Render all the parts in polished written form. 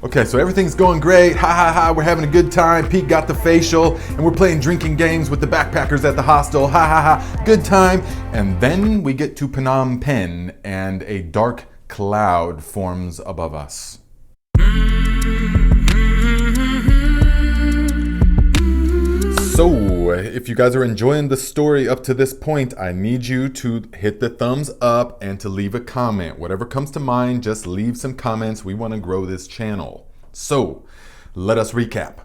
Okay, so everything's going great. Ha ha ha, we're having a good time. Pete got the facial, and we're playing drinking games with the backpackers at the hostel. Ha ha ha, good time. And then we get to Phnom Penh, and a dark cloud forms above us. So, if you guys are enjoying the story up to this point, I need you to hit the thumbs up and to leave a comment. Whatever comes to mind, just leave some comments. We want to grow this channel. So, let us recap.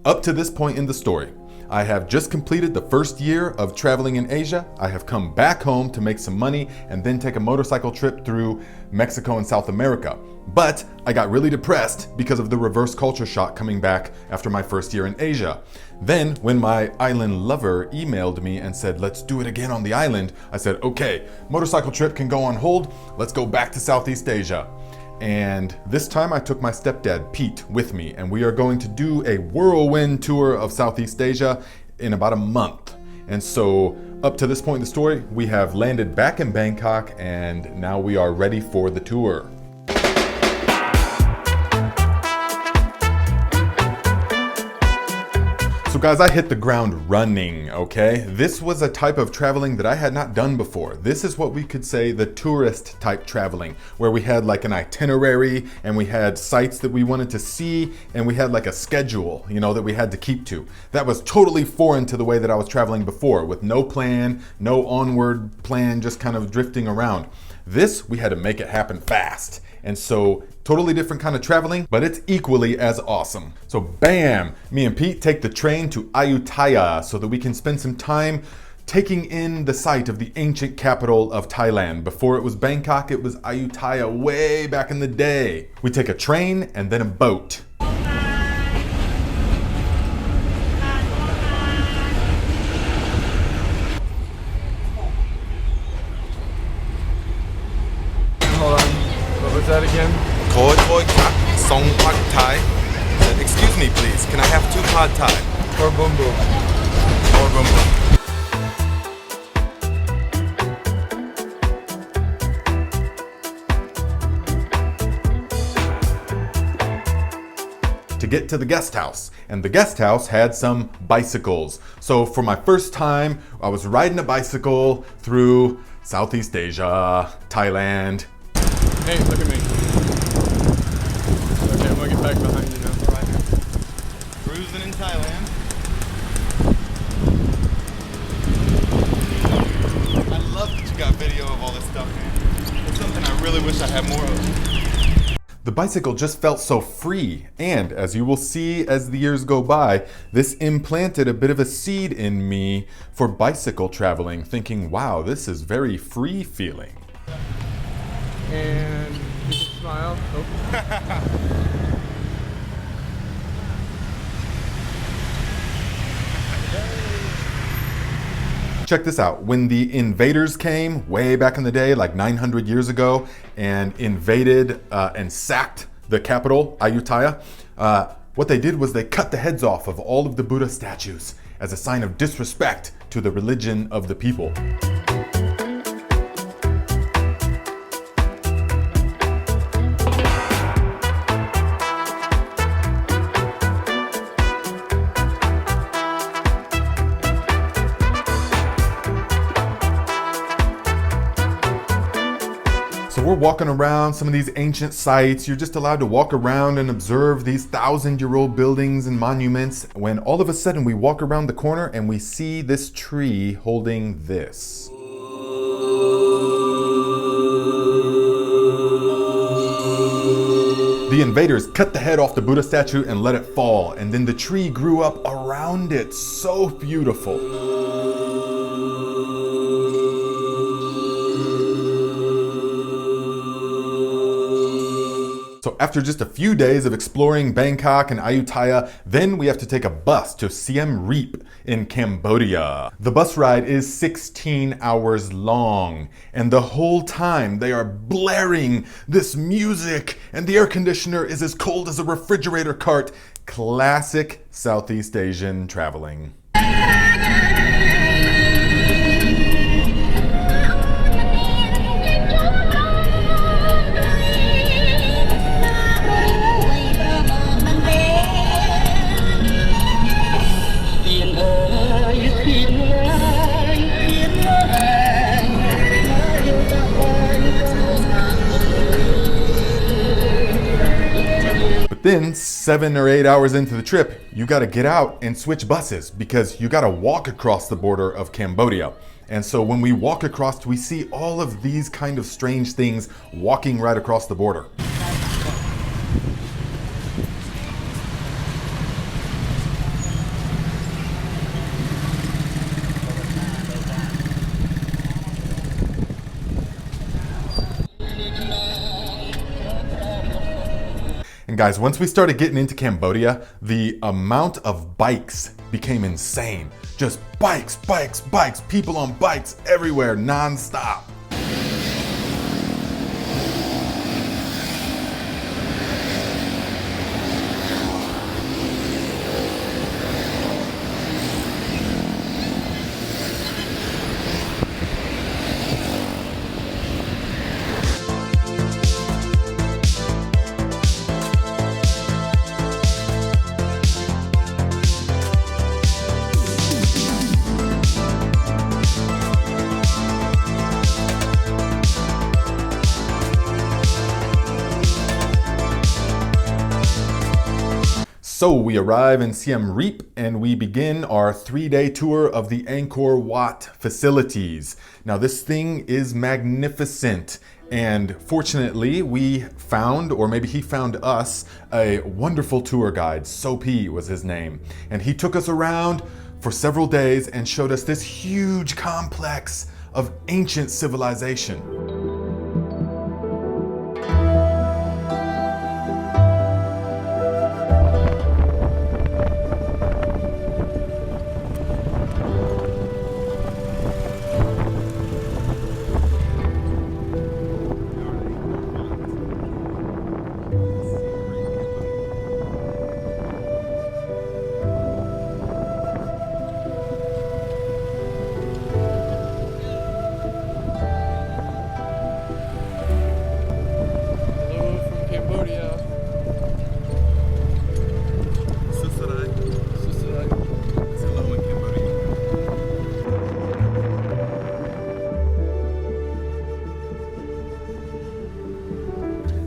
Up to this point in the story, I have just completed the first year of traveling in Asia. I have come back home to make some money and then take a motorcycle trip through Mexico and South America. But I got really depressed because of the reverse culture shock coming back after my first year in Asia. Then, when my island lover emailed me and said, let's do it again on the island, I said, okay, motorcycle trip can go on hold. Let's go back to Southeast Asia. And this time I took my stepdad, Pete, with me, and we are going to do a whirlwind tour of Southeast Asia in about a month. And so, up to this point in the story, we have landed back in Bangkok, and now we are ready for the tour. So guys, I hit the ground running, okay? This was a type of traveling that I had not done before. This is what we could say the tourist type traveling, where we had like an itinerary and we had sites that we wanted to see and we had like a schedule, that we had to keep to. That was totally foreign to the way that I was traveling before, with no plan, no onward plan, just kind of drifting around. This, we had to make it happen fast. And so, totally different kind of traveling, but it's equally as awesome. So bam, me and Pete take the train to Ayutthaya so that we can spend some time taking in the site of the ancient capital of Thailand. Before it was Bangkok, it was Ayutthaya way back in the day. We take a train and then a boat. Hold on. What was that again? Song Pad Thai. Excuse me, please. Can I have 2 Pad Thai? Or boom boom. Or boom boom. To get to the guest house, and the guest house had some bicycles. So for my first time, I was riding a bicycle through Southeast Asia, Thailand. Hey, look at me. Okay, I'm gonna get back behind you now. Right here. Cruising in Thailand. I love that you got video of all this stuff, man. It's something I really wish I had more of. The bicycle just felt so free, and as you will see as the years go by, this implanted a bit of a seed in me for bicycle traveling, thinking, wow, this is very free feeling. And you can smile. Oh. Check this out. When the invaders came way back in the day, like 900 years ago, and invaded and sacked the capital, Ayutthaya, what they did was they cut the heads off of all of the Buddha statues as a sign of disrespect to the religion of the people. So we're walking around some of these ancient sites. You're just allowed to walk around and observe these 1,000-year-old buildings and monuments, when all of a sudden we walk around the corner and we see this tree holding this. The invaders cut the head off the Buddha statue and let it fall, and then the tree grew up around it. So beautiful. So after just a few days of exploring Bangkok and Ayutthaya, then we have to take a bus to Siem Reap in Cambodia. The bus ride is 16 hours long, and the whole time they are blaring this music, and the air conditioner is as cold as a refrigerator cart. Classic Southeast Asian traveling. Then 7 or 8 hours into the trip, you gotta get out and switch buses because you gotta walk across the border of Cambodia. And so when we walk across, we see all of these kind of strange things walking right across the border. And guys, once we started getting into Cambodia, the amount of bikes became insane. Just bikes, bikes, bikes, people on bikes everywhere, non-stop. So we arrive in Siem Reap and we begin our 3-day tour of the Angkor Wat facilities. Now this thing is magnificent, and fortunately we found, or maybe he found us, a wonderful tour guide. Sophie was his name, and he took us around for several days and showed us this huge complex of ancient civilization.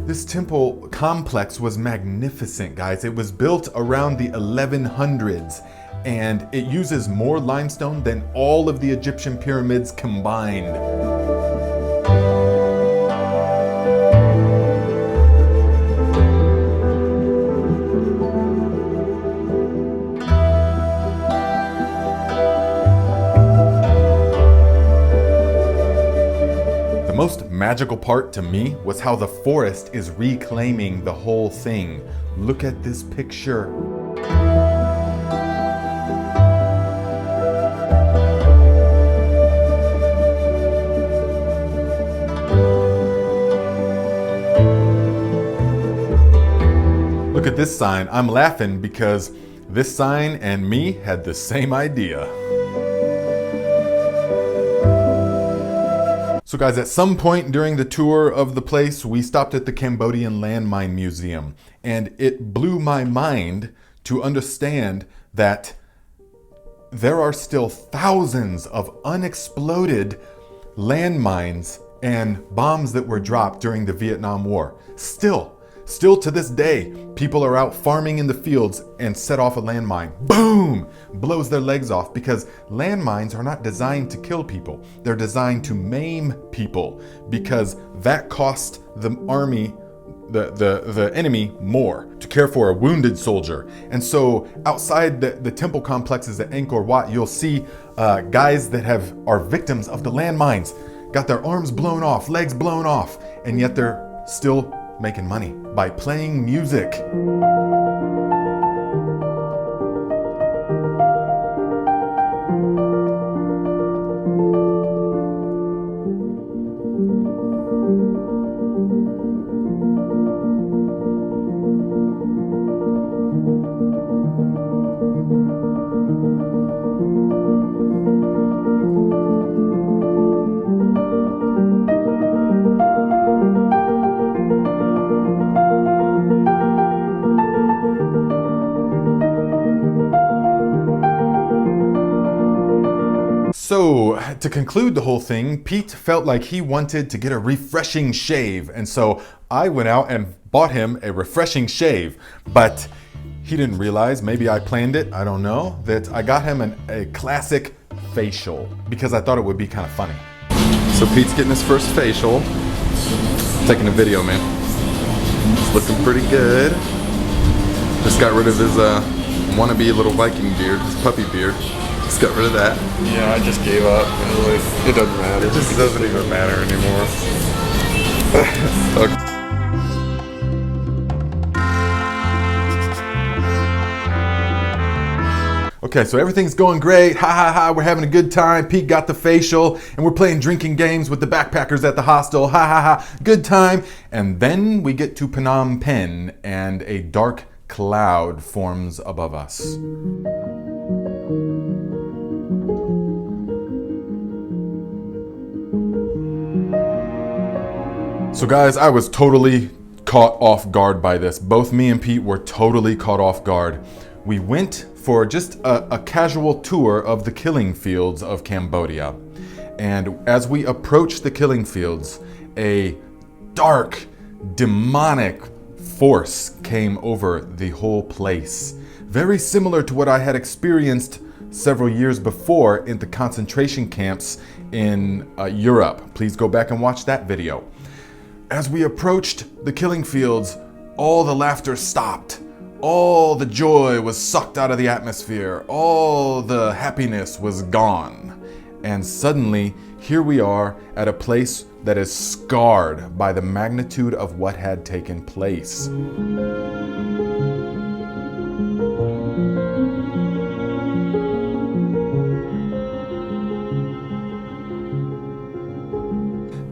This temple complex was magnificent, guys. It was built around the 1100s, and it uses more limestone than all of the Egyptian pyramids combined. The most magical part to me was how the forest is reclaiming the whole thing. Look at this picture. Look at this sign. I'm laughing because this sign and me had the same idea. So guys, at some point during the tour of the place, we stopped at the Cambodian Landmine Museum, and it blew my mind to understand that there are still thousands of unexploded landmines and bombs that were dropped during the Vietnam War. Still to this day, people are out farming in the fields and set off a landmine. Boom! Blows their legs off, because landmines are not designed to kill people. They're designed to maim people, because that cost the army, the enemy, more to care for a wounded soldier. And so outside the temple complexes at Angkor Wat, you'll see guys that are victims of the landmines, got their arms blown off, legs blown off, and yet they're still making money by playing music. So, to conclude the whole thing, Pete felt like he wanted to get a refreshing shave, and so I went out and bought him a refreshing shave, but he didn't realize, maybe I planned it, I don't know, that I got him a classic facial because I thought it would be kind of funny. So Pete's getting his first facial. Taking a video, man. It's looking pretty good. Just got rid of his wannabe little Viking beard, his puppy beard. Just got rid of that. Yeah, I just gave up. It doesn't matter. It just doesn't even matter anymore. Okay. Okay, so everything's going great. Ha ha ha, we're having a good time. Pete got the facial, and we're playing drinking games with the backpackers at the hostel. Ha ha ha, good time. And then we get to Phnom Penh, and a dark cloud forms above us. So guys, I was totally caught off guard by this. Both me and Pete were totally caught off guard. We went for just a casual tour of the killing fields of Cambodia. And as we approached the killing fields, a dark, demonic force came over the whole place. Very similar to what I had experienced several years before in the concentration camps in Europe. Please go back and watch that video. As we approached the killing fields, all the laughter stopped. All the joy was sucked out of the atmosphere. All the happiness was gone. And suddenly, here we are at a place that is scarred by the magnitude of what had taken place.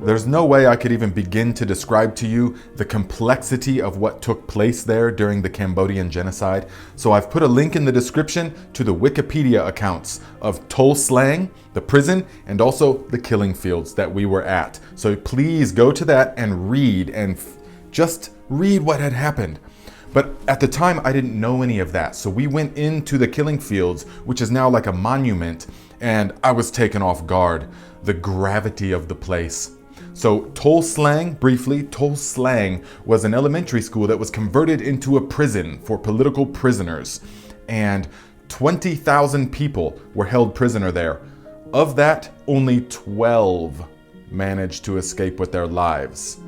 There's no way I could even begin to describe to you the complexity of what took place there during the Cambodian genocide. So I've put a link in the description to the Wikipedia accounts of Tol Slang, the prison, and also the killing fields that we were at. So please go to that and read, and just read what had happened. But at the time, I didn't know any of that. So we went into the killing fields, which is now like a monument, and I was taken off guard. The gravity of the place. So Tol Slang, briefly, Tol Slang was an elementary school that was converted into a prison for political prisoners. And 20,000 people were held prisoner there. Of that, only 12 managed to escape with their lives.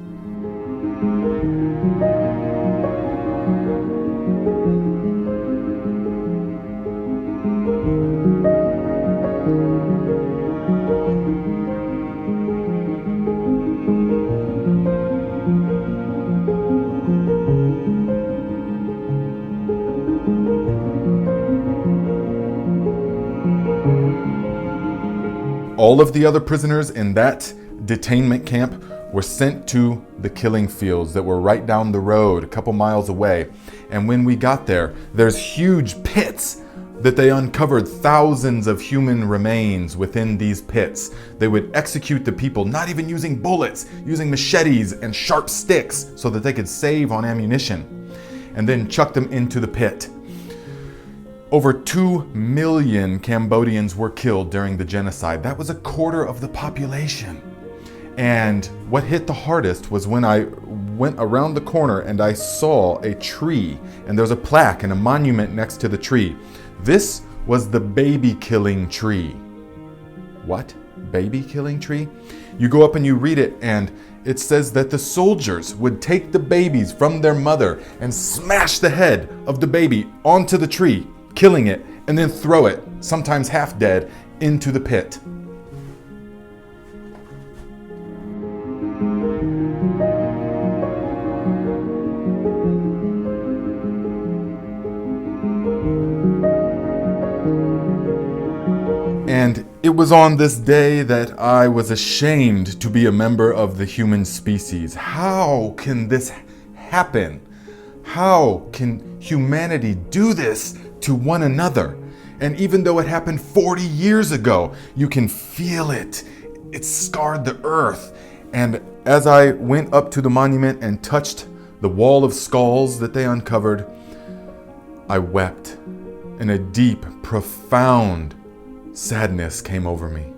All of the other prisoners in that detainment camp were sent to the killing fields that were right down the road, a couple miles away. And when we got there, there's huge pits that they uncovered, thousands of human remains within these pits. They would execute the people, not even using bullets, using machetes and sharp sticks so that they could save on ammunition, and then chuck them into the pit. Over 2 million Cambodians were killed during the genocide. That was a quarter of the population. And what hit the hardest was when I went around the corner and I saw a tree, and there's a plaque and a monument next to the tree. This was the baby killing tree. What? Baby killing tree? You go up and you read it, and it says that the soldiers would take the babies from their mother and smash the head of the baby onto the tree, killing it, and then throw it, sometimes half dead, into the pit. And it was on this day that I was ashamed to be a member of the human species. How can this happen? How can humanity do this to one another? And even though it happened 40 years ago, you can feel it. It scarred the earth. And as I went up to the monument and touched the wall of skulls that they uncovered, I wept, and a deep, profound sadness came over me.